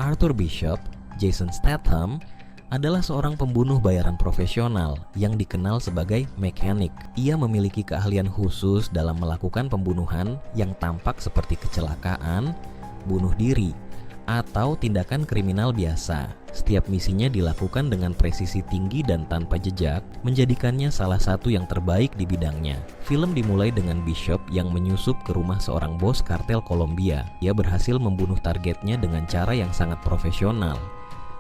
Arthur Bishop, Jason Statham, adalah seorang pembunuh bayaran profesional yang dikenal sebagai mekanik. Ia memiliki keahlian khusus dalam melakukan pembunuhan yang tampak seperti kecelakaan, bunuh diri, atau tindakan kriminal biasa. Setiap misinya dilakukan dengan presisi tinggi dan tanpa jejak, menjadikannya salah satu yang terbaik di bidangnya. Film dimulai dengan Bishop yang menyusup ke rumah seorang bos kartel Kolombia. Ia berhasil membunuh targetnya dengan cara yang sangat profesional,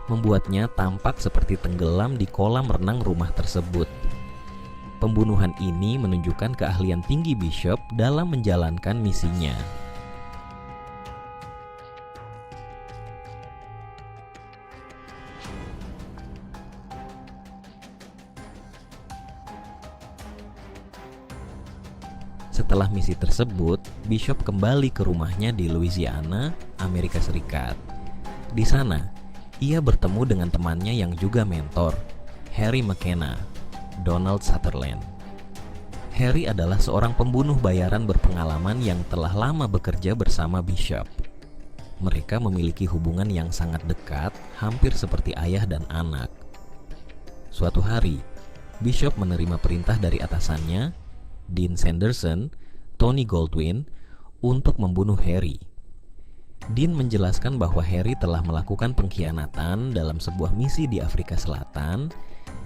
membuatnya tampak seperti tenggelam di kolam renang rumah tersebut. Pembunuhan ini menunjukkan keahlian tinggi Bishop dalam menjalankan misinya. Setelah misi tersebut, Bishop kembali ke rumahnya di Louisiana, Amerika Serikat. Di sana, ia bertemu dengan temannya yang juga mentor, Harry McKenna, Donald Sutherland. Harry adalah seorang pembunuh bayaran berpengalaman yang telah lama bekerja bersama Bishop. Mereka memiliki hubungan yang sangat dekat, hampir seperti ayah dan anak. Suatu hari, Bishop menerima perintah dari atasannya, Dean Sanderson, Tony Goldwyn, untuk membunuh Harry. Dean menjelaskan bahwa Harry telah melakukan pengkhianatan dalam sebuah misi di Afrika Selatan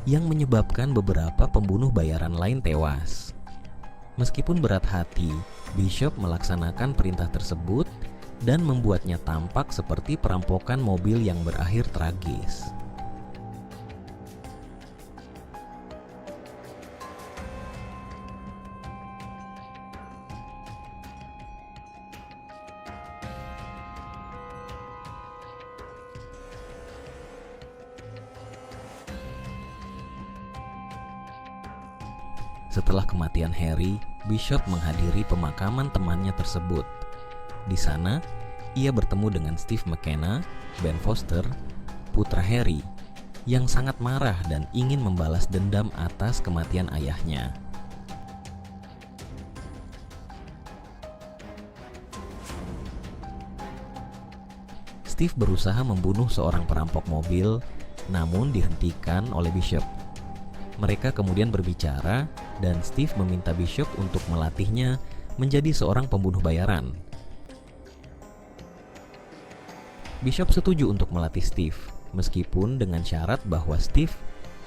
yang menyebabkan beberapa pembunuh bayaran lain tewas. Meskipun berat hati, Bishop melaksanakan perintah tersebut dan membuatnya tampak seperti perampokan mobil yang berakhir tragis. Setelah kematian Harry, Bishop menghadiri pemakaman temannya tersebut. Di sana, ia bertemu dengan Steve McKenna, Ben Foster, putra Harry, yang sangat marah dan ingin membalas dendam atas kematian ayahnya. Steve berusaha membunuh seorang perampok mobil, namun dihentikan oleh Bishop. Mereka kemudian berbicara dan Steve meminta Bishop untuk melatihnya menjadi seorang pembunuh bayaran. Bishop setuju untuk melatih Steve, meskipun dengan syarat bahwa Steve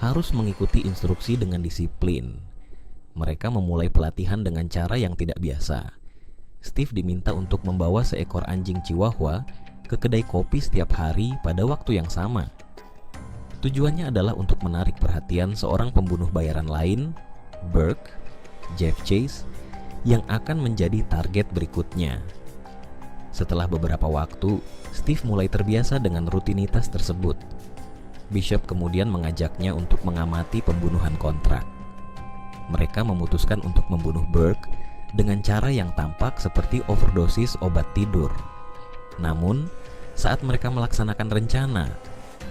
harus mengikuti instruksi dengan disiplin. Mereka memulai pelatihan dengan cara yang tidak biasa. Steve diminta untuk membawa seekor anjing Chihuahua ke kedai kopi setiap hari pada waktu yang sama. Tujuannya adalah untuk menarik perhatian seorang pembunuh bayaran lain, Burke, Jeff Chase, yang akan menjadi target berikutnya. Setelah beberapa waktu, Steve mulai terbiasa dengan rutinitas tersebut. Bishop kemudian mengajaknya untuk mengamati pembunuhan kontrak. Mereka memutuskan untuk membunuh Burke dengan cara yang tampak seperti overdosis obat tidur. Namun, saat mereka melaksanakan rencana,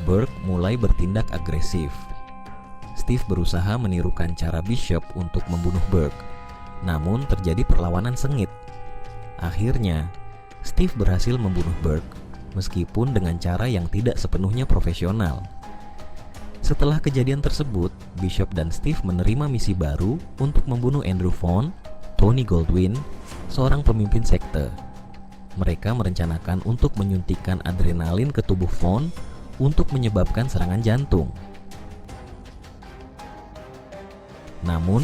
Burke mulai bertindak agresif. Steve berusaha menirukan cara Bishop untuk membunuh Burke, namun terjadi perlawanan sengit. Akhirnya, Steve berhasil membunuh Burke, meskipun dengan cara yang tidak sepenuhnya profesional. Setelah kejadian tersebut, Bishop dan Steve menerima misi baru untuk membunuh Andrew Vaughn, Tony Goldwyn, seorang pemimpin sekte. Mereka merencanakan untuk menyuntikkan adrenalin ke tubuh Vaughn untuk menyebabkan serangan jantung. Namun,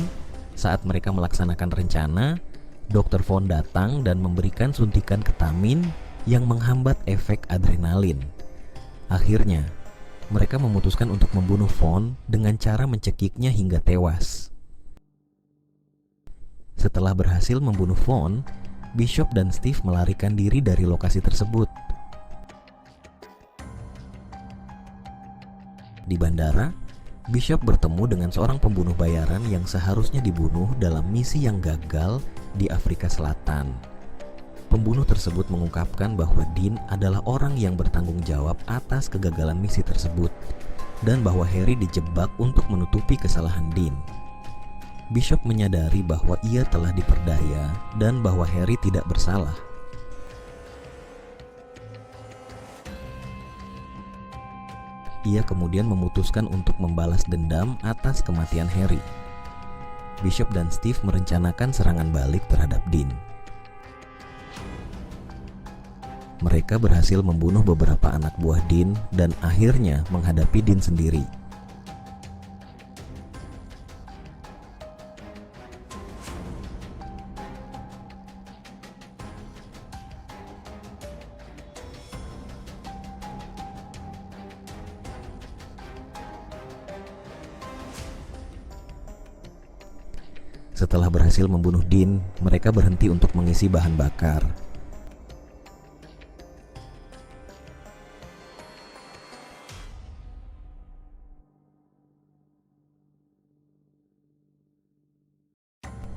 saat mereka melaksanakan rencana, Dr. Vaughn datang dan memberikan suntikan ketamin yang menghambat efek adrenalin. Akhirnya, mereka memutuskan untuk membunuh Vaughn dengan cara mencekiknya hingga tewas. Setelah berhasil membunuh Vaughn, Bishop dan Steve melarikan diri dari lokasi tersebut. Di bandara, Bishop bertemu dengan seorang pembunuh bayaran yang seharusnya dibunuh dalam misi yang gagal di Afrika Selatan. Pembunuh tersebut mengungkapkan bahwa Dean adalah orang yang bertanggung jawab atas kegagalan misi tersebut dan bahwa Harry dijebak untuk menutupi kesalahan Dean. Bishop menyadari bahwa ia telah diperdaya dan bahwa Harry tidak bersalah. Ia kemudian memutuskan untuk membalas dendam atas kematian Harry. Bishop dan Steve merencanakan serangan balik terhadap Dean. Mereka berhasil membunuh beberapa anak buah Dean dan akhirnya menghadapi Dean sendiri. Setelah berhasil membunuh Dean, mereka berhenti untuk mengisi bahan bakar.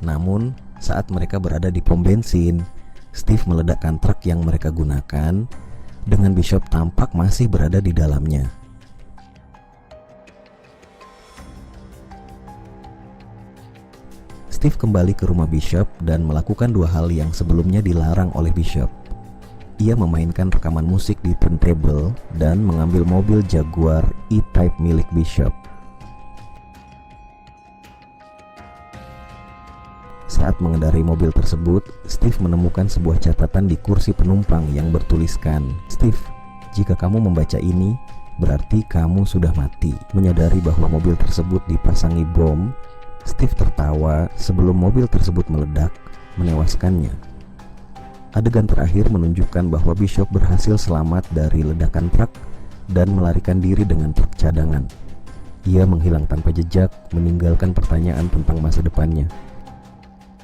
Namun, saat mereka berada di pom bensin, Steve meledakkan truk yang mereka gunakan, dengan Bishop tampak masih berada di dalamnya. Steve kembali ke rumah Bishop dan melakukan dua hal yang sebelumnya dilarang oleh Bishop. Ia memainkan rekaman musik di turntable dan mengambil mobil Jaguar E-Type milik Bishop. Saat mengendarai mobil tersebut, Steve menemukan sebuah catatan di kursi penumpang yang bertuliskan, "Steve, jika kamu membaca ini, berarti kamu sudah mati." Menyadari bahwa mobil tersebut dipasangi bom, Steve tertawa sebelum mobil tersebut meledak, menewaskannya. Adegan terakhir menunjukkan bahwa Bishop berhasil selamat dari ledakan truk dan melarikan diri dengan truk cadangan. Ia menghilang tanpa jejak, meninggalkan pertanyaan tentang masa depannya.